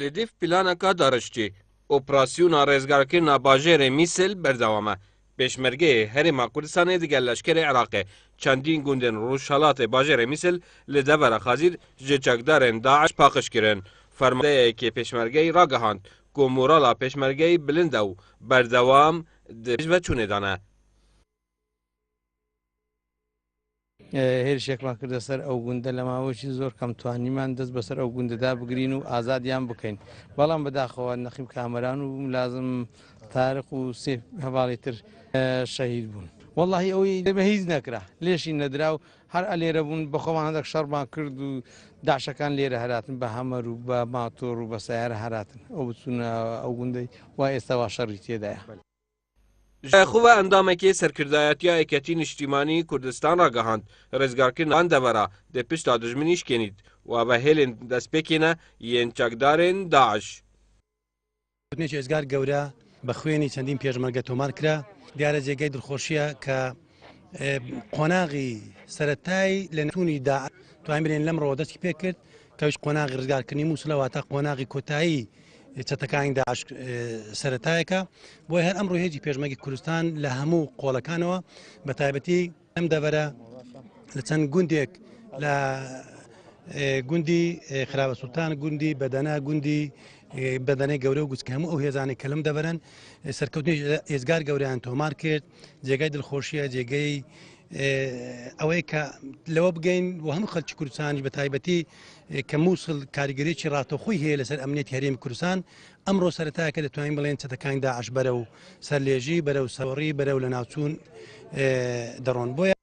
لدیف پلانکا دارشتی اپراسیون رزگارکردنا باژێرê Mîsil berdewam e. Pêşmergeyê Herêma Kurdistanê digel leşkerê Iraqê çendîn gundên rûşhelatê bajarê Mîsil li devera Xazîr ji çekdarên Daeş paqij kirin. Fermandeyekê pêşmergeyî ragihand ku morala pêşmergeyî bilind û berdewam di pêşveçûnê de ne. هێرشێکمان کردە سەر ئەو گوندە لە ماوەیەکی زۆر کەم توانیمان دەست بەسەر ئەو گوندەدا بگرین و ئازادیان بکەین بەڵام بەداخەوە نەخیم کامەران و لازم تارق و سێ هەواڵی تر شەهید بوون واللهی ئەوەی بە هیچ نەکرا لێشی نەدرا و هەر ئەلێرە بوون بەخۆمان هەندێک شەڕمان کرد و داعشەکان لێرە هەراتن بە هەمەر و بە ماتۆر و بە سەیارە هەراتن ئەو بچوونە ئەو گوندەی وای ئێستاوا شەڕی تێدایە. Xwe endamekê serkirdayetiya Yeketîn Niştîmanî Kurdistan ragihand rêzgarkirina devera di pişta dijminî işkenît û ve hêlên destpêkê ne yên çekdarên Daeş. Nêçî êzgar gewre bi xwênî çendîn pêşmerge tomar kira diyare jêgey dilxweşiya ka qonaxî seretayî li netûnî Daeş twanî birên lemro destî pê kir ka wî qonaxî rizgarkirinî Mûsila wata qonaxî kotayî çetekayên Daeş seretayeka bo her emro hêjî pêşmergê Kurdistan li hemû qolekانەوە bi taybetî em devere li çend gundek li gundî Xirabesultan gundî bedena gundî bedenê gewre û guçik hemû ew hêzanê kelim deverin serkewtinê êzgar gewreyan tomar kir cêgey dilxweşiya cêgey ئەوەی کە لەوە بگەین و هەموو خەڵکی کوردستانی بە تایبەتی کە مووسڵ کاریگەریی ڕاتەخۆی هەیە لەسەر ئەمنیەتی هەرێمی کوردستان ئەمڕۆ سەرەتایەکە دەتوانین بڵێن چەتەکانی داعش بەرە و سەرلێژی بەرە و سەوڕی بەرە و لە ناوچوون دەڕۆن بۆیە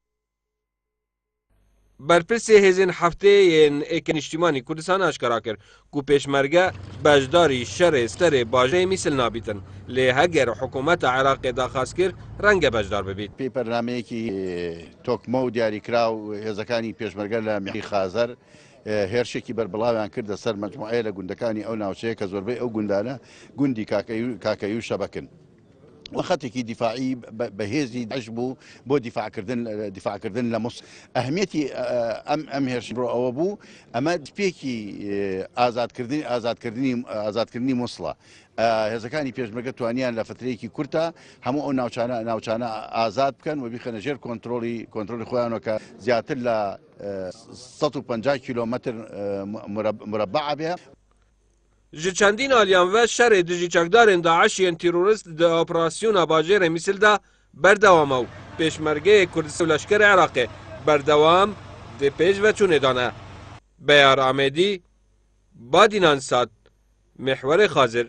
Berpirsê hêzên hefteyên Êkên Niştîmanî Kurdistanê aşkara kir ku pêşmerge beşdarî şerê sterê bajarê Mîsil nabîtin lê heger hikûmeta Iraqê daxwaz kir renge bejdar bibît. پێی بەرنمەیەکی تۆکمە و دیاریکرا و هێزەکانی پێشمەرگە لە میحی خازەر هێرشێکی بەربڵاویان کردە سەر مەجموعەیە لە گوندەکانی ئەو ناوچەیە کە زۆربەی ئەو گوندانە گوندی کاکەی و شەبەکن. وخەتێکی دیفاعی بەهێزی داعش بوو بۆ دیفاعکردن لە مووس ئەهمیەتی ئەم هێرشبڕۆ ئەوە بوو ئەمە پێکی ئازادکردنی مووسڵە هێزەکانی پێشمەرگە توانیان لە فترەیەکی کورتە هەموو ئەو ناوچانە ئازاد بکەن و بیخەنە ژێر کۆنتترۆلی خۆیانەوە کە زیاتر لە 150 کیلۆمەتر مربع بێ. Ji çendîn aliyan ve şerê dijî çekdarên Daeş yên terorist di operasyona bajarê Mîsil de berdewam û pêşmergeyê Kurdistan û leşkerê Iraqê berdewam di pêşveçûnê de ne. Beyar Amedî, Badînan Sad, Mihwerê Xazir.